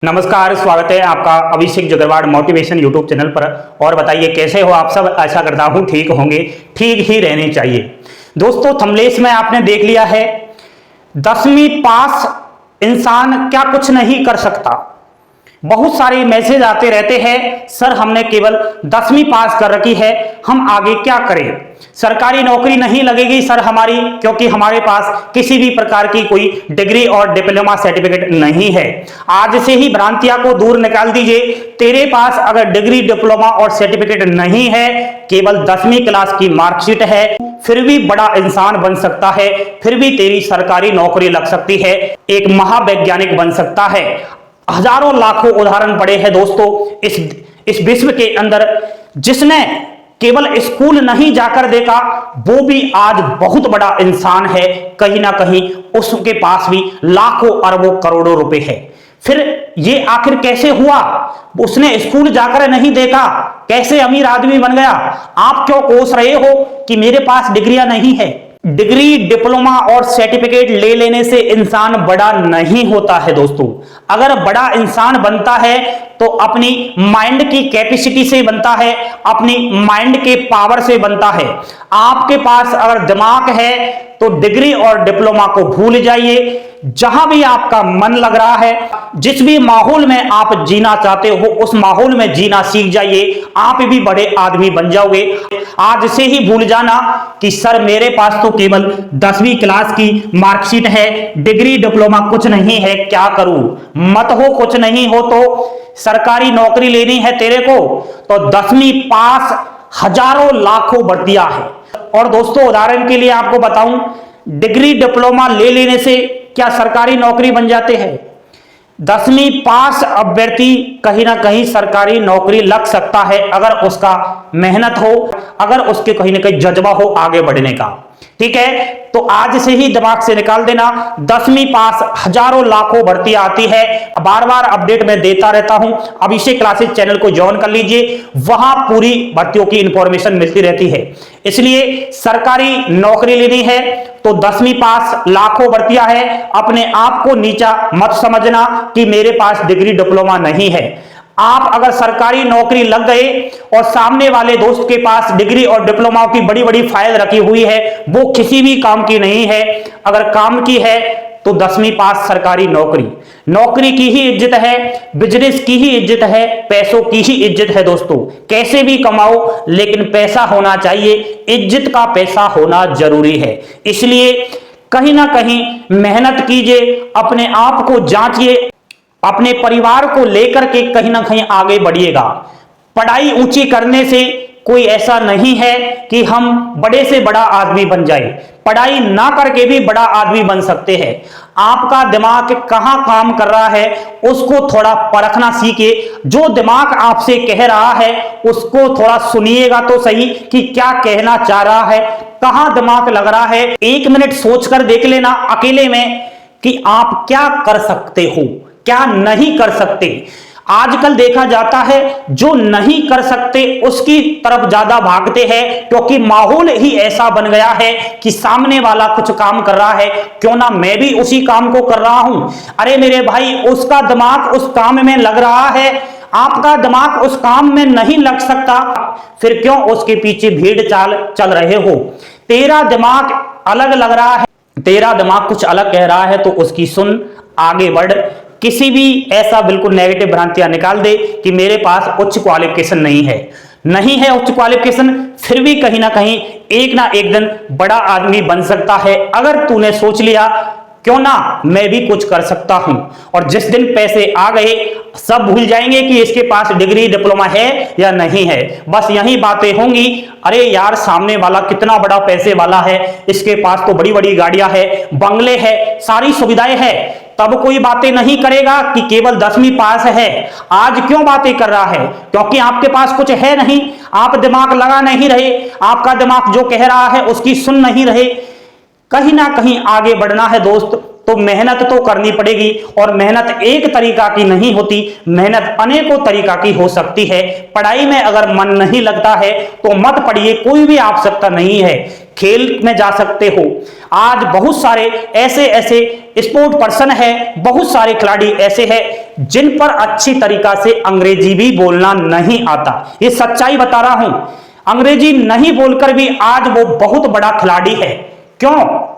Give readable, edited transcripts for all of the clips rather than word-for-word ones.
नमस्कार, स्वागत है आपका अभिषेक जगरवाड़ मोटिवेशन यूट्यूब चैनल पर। और बताइए कैसे हो आप सब। आशा करता हूं ठीक होंगे, ठीक ही रहने चाहिए। दोस्तों, थंबनेल में आपने देख लिया है 10वीं पास इंसान क्या कुछ नहीं कर सकता। बहुत सारे मैसेज आते रहते हैं, सर हमने केवल 10वीं पास कर रखी है, हम आगे क्या करें। सरकारी नौकरी नहीं लगेगी सर हमारी, क्योंकि हमारे पास किसी भी प्रकार की कोई डिग्री और डिप्लोमा सर्टिफिकेट नहीं है। आज से ही भ्रांतियां को दूर निकाल दीजिए। तेरे पास अगर डिग्री डिप्लोमा और सर्टिफिकेट नहीं है, केवल 10वीं क्लास की मार्कशीट है, फिर भी बड़ा इंसान बन सकता है, फिर भी तेरी सरकारी नौकरी लग सकती है, एक महावैज्ञानिक बन सकता है। हजारों लाखों उदाहरण पड़े हैं दोस्तों इस विश्व के अंदर, जिसने केवल स्कूल नहीं जाकर देखा, वो भी आज बहुत बड़ा इंसान है। कहीं ना कहीं उसके पास भी लाखों अरबों करोड़ों रुपए है। फिर ये आखिर कैसे हुआ? उसने स्कूल जाकर नहीं देखा, कैसे अमीर आदमी बन गया? आप क्यों कोस रहे हो कि मेरे पास डिग्रियां नहीं है? डिग्री डिप्लोमा और सर्टिफिकेट ले लेने से इंसान बड़ा नहीं होता है दोस्तों। अगर बड़ा इंसान बनता है तो अपनी माइंड की कैपेसिटी से बनता है, अपनी माइंड के पावर से बनता है। आपके पास अगर दिमाग है तो डिग्री और डिप्लोमा को भूल जाइए। जहां भी आपका मन लग रहा है, जिस भी माहौल में आप जीना चाहते हो, उस माहौल में जीना सीख जाइए, आप भी बड़े आदमी बन जाओगे। आज से ही भूल जाना कि सर मेरे पास तो केवल 10वीं क्लास की मार्कशीट है, डिग्री डिप्लोमा कुछ नहीं है, क्या करूं। मत हो, कुछ नहीं हो तो सरकारी नौकरी लेनी है तेरे को, तो 10वीं पास हजारों लाखों भर्तियां है। और दोस्तों, उदाहरण के लिए आपको बताऊं, डिग्री डिप्लोमा ले लेने से क्या सरकारी नौकरी बन जाते हैं? 10वीं पास अभ्यर्थी कहीं ना कहीं सरकारी नौकरी लग सकता है, अगर उसका मेहनत हो, अगर उसके कहीं ना कहीं जज्बा हो आगे बढ़ने का। ठीक है, तो आज से ही दिमाग से निकाल देना, 10वीं पास हजारों लाखों भर्ती आती है। बार बार अपडेट मैं देता रहता हूं, अभिषेक क्लासेस चैनल को ज्वाइन कर लीजिए, वहां पूरी भर्तियों की इंफॉर्मेशन मिलती रहती है। इसलिए सरकारी नौकरी लेनी है तो 10वीं पास लाखों भर्तियां है। अपने आप को नीचा मत समझना कि मेरे पास डिग्री डिप्लोमा नहीं है। आप अगर सरकारी नौकरी लग गए और सामने वाले दोस्त के पास डिग्री और डिप्लोमा की बड़ी बड़ी फाइल रखी हुई है, वो किसी भी काम की नहीं है। अगर काम की है तो 10वीं पास सरकारी नौकरी की ही इज्जत है, बिजनेस की ही इज्जत है, पैसों की ही इज्जत है दोस्तों। कैसे भी कमाओ, लेकिन पैसा होना चाहिए, इज्जत का पैसा होना जरूरी है। इसलिए कहीं ना कहीं मेहनत कीजिए, अपने आप को जांचिए, अपने परिवार को लेकर के कहीं ना कहीं आगे बढ़िएगा। पढ़ाई ऊंची करने से कोई ऐसा नहीं है कि हम बड़े से बड़ा आदमी बन जाए। पढ़ाई ना करके भी बड़ा आदमी बन सकते हैं। आपका दिमाग कहां काम कर रहा है उसको थोड़ा परखना सीखिए। जो दिमाग आपसे कह रहा है उसको थोड़ा सुनिएगा तो सही कि क्या कहना चाह रहा है, कहां दिमाग लग रहा है। 1 मिनट सोचकर देख लेना अकेले में कि आप क्या कर सकते हो, क्या नहीं कर सकते। आजकल देखा जाता है जो नहीं कर सकते उसकी तरफ ज्यादा भागते हैं, क्योंकि माहौल ही ऐसा बन गया है कि सामने वाला कुछ काम कर रहा है, क्यों ना मैं भी उसी काम को कर रहा हूं। अरे मेरे भाई, उसका दिमाग उस काम में लग रहा है, आपका दिमाग उस काम में नहीं लग सकता, फिर क्यों उसके पीछे भीड़ चाल चल रहे हो। तेरा दिमाग अलग लग रहा है, तेरा दिमाग कुछ अलग कह रहा है, तो उसकी सुन, आगे बढ़। किसी भी ऐसा बिल्कुल नेगेटिव भ्रांतियां निकाल दे कि मेरे पास उच्च क्वालिफिकेशन नहीं है उच्च क्वालिफिकेशन, फिर भी कहीं ना कहीं एक ना एक दिन बड़ा आदमी बन सकता है। अगर तूने सोच लिया क्यों ना मैं भी कुछ कर सकता हूं, और जिस दिन पैसे आ गए सब भूल जाएंगे कि इसके पास डिग्री डिप्लोमा है या नहीं है। बस यही बातें होंगी, अरे यार सामने वाला कितना बड़ा पैसे वाला है, इसके पास तो बड़ी बड़ी गाड़ियां है, बंगले है, सारी सुविधाएं है। तब कोई बातें नहीं करेगा कि केवल 10वीं पास है। आज क्यों बातें कर रहा है? क्योंकि आपके पास कुछ है नहीं, आप दिमाग लगा नहीं रहे, आपका दिमाग जो कह रहा है उसकी सुन नहीं रहे। कहीं ना कहीं आगे बढ़ना है दोस्त, तो मेहनत तो करनी पड़ेगी। और मेहनत एक तरीका की नहीं होती, मेहनत अनेकों तरीका की हो सकती है। पढ़ाई में अगर मन नहीं लगता है तो मत पढ़िए, कोई भी आवश्यकता नहीं है। खेल में जा सकते हो। आज बहुत सारे ऐसे ऐसे स्पोर्ट पर्सन है, बहुत सारे खिलाड़ी ऐसे हैं जिन पर अच्छी तरीका से अंग्रेजी भी बोलना नहीं आता। ये सच्चाई बता रहा हूं, अंग्रेजी नहीं बोलकर भी आज वो बहुत बड़ा खिलाड़ी है। क्यों?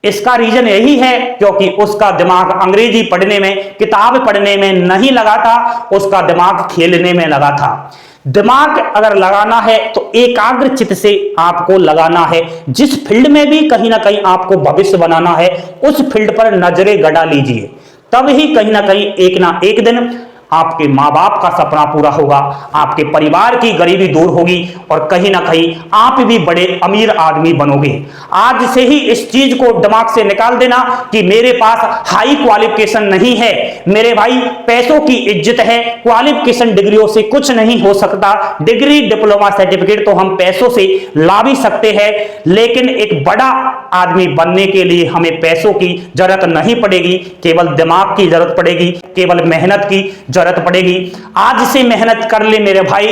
इसका रीजन यही है क्योंकि उसका दिमाग अंग्रेजी पढ़ने में, किताब पढ़ने में नहीं लगा था, उसका दिमाग खेलने में लगा था। दिमाग अगर लगाना है तो एकाग्र चित्त से आपको लगाना है। जिस फील्ड में भी कहीं ना कहीं आपको भविष्य बनाना है, उस फील्ड पर नजरें गड़ा लीजिए, तब ही कहीं ना कहीं एक ना एक दिन आपके माँ बाप का सपना पूरा होगा, आपके परिवार की गरीबी दूर होगी और कहीं ना कहीं आप भी बड़े अमीर आदमी बनोगे। आज से ही इस चीज को दिमाग से निकाल देना कि मेरे पास हाई क्वालिफिकेशन नहीं है। मेरे भाई, पैसों की इज्जत है, क्वालिफिकेशन डिग्रियों से कुछ नहीं हो सकता। डिग्री, डिप्लोमा, सर्टिफिकेट तो हम पैसों से ला भी सकते हैं, लेकिन एक बड़ा आदमी बनने के लिए हमें पैसों की जरूरत नहीं पड़ेगी, केवल दिमाग की जरूरत पड़ेगी, केवल मेहनत की जरूरत पड़ेगी। आज से मेहनत कर ले मेरे भाई,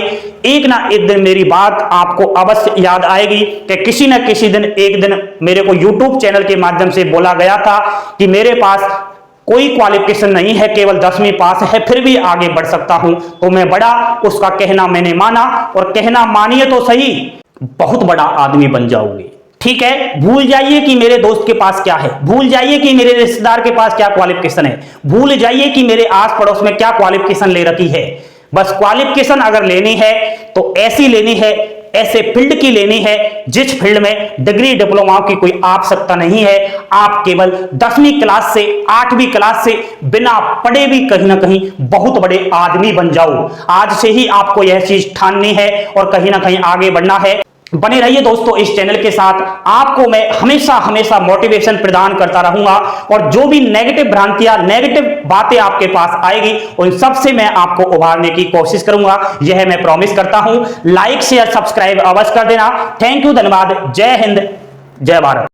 एक ना एक दिन मेरी बात आपको अवश्य याद आएगी कि किसी न किसी दिन, एक दिन मेरे को YouTube चैनल के माध्यम से बोला गया था कि मेरे पास कोई क्वालिफिकेशन नहीं है, केवल 10वीं पास है, फिर भी आगे बढ़ सकता हूं। तो मैं बड़ा, उसका कहना मैंने माना और कहना मानिए तो सही, बहुत बड़ा आदमी बन जाओगे। ठीक है, भूल जाइए कि मेरे दोस्त के पास क्या है, भूल जाइए कि मेरे रिश्तेदार के पास क्या क्वालिफिकेशन है, भूल जाइए कि मेरे आस पड़ोस में क्या क्वालिफिकेशन ले रखी है। बस क्वालिफिकेशन अगर लेनी है तो ऐसी लेनी है, ऐसे फील्ड की लेनी है जिस फील्ड में डिग्री, डिप्लोमा की कोई आवश्यकता नहीं है। आप केवल 10वीं क्लास से, 8वीं क्लास से बिना पढ़े भी कहीं ना कहीं बहुत बड़े आदमी बन जाओ। आज से ही आपको यह चीज ठाननी है और कहीं ना कहीं आगे बढ़ना है। बने रहिए दोस्तों इस चैनल के साथ, आपको मैं हमेशा हमेशा मोटिवेशन प्रदान करता रहूंगा और जो भी नेगेटिव भ्रांतियां, नेगेटिव बातें आपके पास आएगी, उन सब से मैं आपको उभारने की कोशिश करूंगा, यह मैं प्रॉमिस करता हूं। लाइक, शेयर, सब्सक्राइब अवश्य कर देना। थैंक यू, धन्यवाद। जय हिंद, जय भारत।